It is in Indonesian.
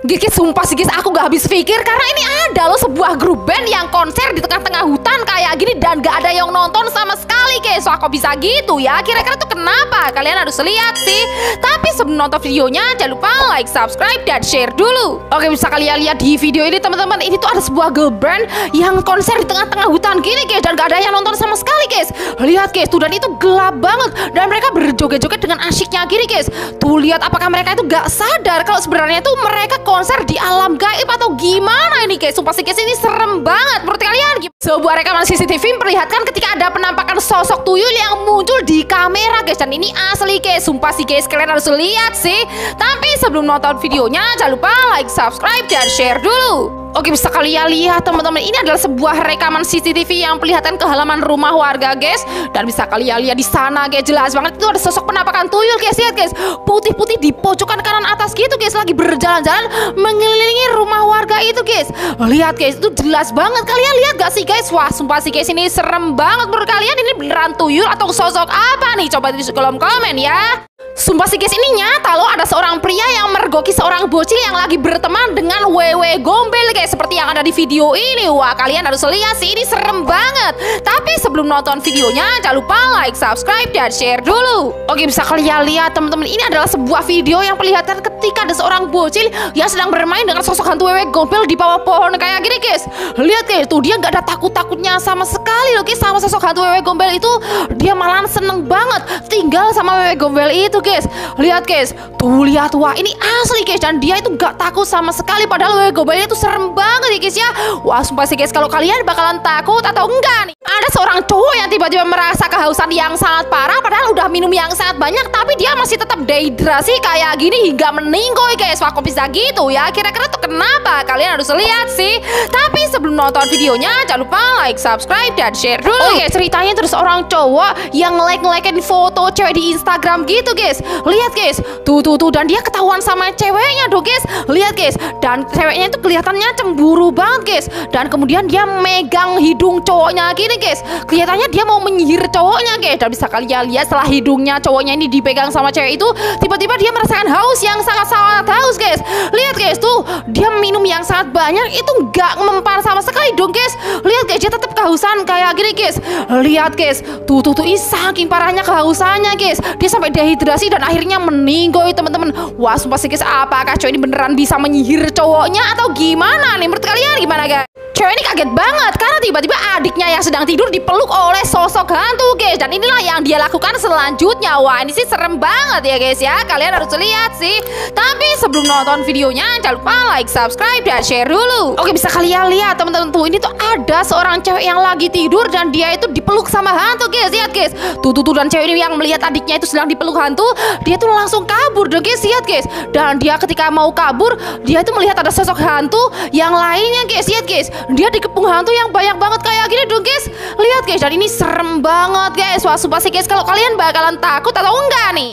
Guys, sumpah sih guys, aku gak habis pikir karena ini ada loh sebuah grup band yang konser di tengah-tengah hutan kayak gini dan gak ada yang nonton sama sekali guys. Wah, kok bisa gitu ya? Kira-kira tuh kenapa? Kalian harus lihat sih. Tapi sebelum nonton videonya jangan lupa like, subscribe, dan share dulu. Oke, bisa kalian lihat di video ini teman-teman, ini tuh ada sebuah girl band yang konser di tengah-tengah hutan gini guys dan gak ada yang nonton sama sekali guys. Lihat guys, tuh dan itu gelap banget dan mereka berjoget-joget dengan asyiknya gini guys. Tuh lihat, apakah mereka itu gak sadar kalau sebenarnya tuh mereka konser di alam gaib atau gimana ini guys? Sumpah sih guys, ini serem banget. Menurut kalian gimana? Sebuah rekaman CCTV memperlihatkan ketika ada penampakan sosok tuyul yang muncul di kamera guys, dan ini asli guys. Sumpah sih guys, kalian harus lihat sih. Tapi sebelum nonton videonya jangan lupa like, subscribe, dan share dulu. Oke, bisa kalian lihat teman-teman, ini adalah sebuah rekaman CCTV yang perlihatkan ke halaman rumah warga guys. Dan bisa kalian lihat di sana guys, jelas banget itu ada sosok penampakan tuyul guys. Lihat guys, putih-putih di pojokan kanan atas gitu guys, lagi berjalan-jalan mengelilingi rumah warga itu guys. Lihat guys, itu jelas banget. Kalian lihat gak sih guys? Wah, sumpah sih guys, ini serem banget. Menurut kalian ini beneran tuyul atau sosok apa nih? Coba di kolom komen ya. Sumpah sih guys, ini nyata loh, ada seorang pria yang mergoki seorang bocil yang lagi berteman dengan wewe gombel guys, seperti yang ada di video ini. Wah, kalian harus lihat sih, ini serem banget. Tapi sebelum nonton videonya jangan lupa like, subscribe, dan share dulu. Oke, bisa kalian lihat teman-teman, ini adalah sebuah video yang perlihatkan ketika ada seorang bocil yang sedang bermain dengan sosok hantu wewe gombel di bawah pohon kayak gini guys. Lihat guys, tuh dia nggak ada takut-takutnya sama sekali loh guys sama sosok hantu wewe gombel itu. Dia malah seneng banget tinggal sama wewe gombel itu guys. Lihat guys, tuh lihat, wah ini asli guys, dan dia itu gak takut sama sekali, padahal wewe gombel itu serem banget ya guys ya. Wah, sumpah sih guys, kalau kalian bakalan takut atau enggak nih? Ada seorang cowok yang tiba-tiba merasa kehausan yang sangat parah, padahal udah minum yang sangat banyak, tapi dia masih tetap dehidrasi kayak gini hingga meninggoy guys. Wah, kok bisa gitu ya? Kira-kira tuh kenapa? Kalian harus lihat sih. Tapi sebelum nonton videonya jangan lupa like, subscribe, dan share dulu. Oh iya, ceritanya terus seorang cowok yang nge-like-in foto cewek di Instagram gitu guys. Lihat guys, tuh dan dia ketahuan sama ceweknya dong guys. Lihat guys, dan ceweknya itu kelihatannya cemburu banget guys. Dan kemudian dia megang hidung cowoknya gini guys. Kelihatannya dia mau menyihir cowoknya guys. Dan bisa kalian lihat setelah hidungnya cowoknya ini dipegang sama cewek itu, tiba-tiba dia merasakan haus yang sangat-sangat haus guys. Lihat guys, tuh dia minum yang sangat banyak, itu nggak mempan sama sekali dong guys. Lihat guys, dia tetap kehausan kayak gini guys. Lihat guys, tuh ini saking parahnya kehausannya guys. Dia sampai dehidrasi dan akhirnya meninggoy teman-teman. Wah, sumpah sih guys, apakah cowok ini beneran bisa menyihir cowoknya atau gimana nih? Menurut kalian gimana guys? Cewek ini kaget banget karena tiba-tiba adiknya yang sedang tidur dipeluk oleh sosok hantu guys. Dan inilah yang dia lakukan selanjutnya. Wah, ini sih serem banget ya guys ya. Kalian harus lihat sih. Tapi sebelum nonton videonya jangan lupa like, subscribe, dan share dulu. Oke, bisa kalian lihat teman-teman, tuh ini tuh ada seorang cewek yang lagi tidur dan dia itu dipeluk sama hantu guys. Lihat guys, tuh dan cewek ini yang melihat adiknya itu sedang dipeluk hantu, dia tuh langsung kabur dong guys. Lihat guys, dan dia ketika mau kabur, dia tuh melihat ada sosok hantu yang lainnya guys. Lihat guys, dia dikepung hantu yang banyak banget kayak gini dong guys. Lihat guys, dan ini serem banget guys. Wah, sumpah sih guys, kalau kalian bakalan takut atau enggak nih?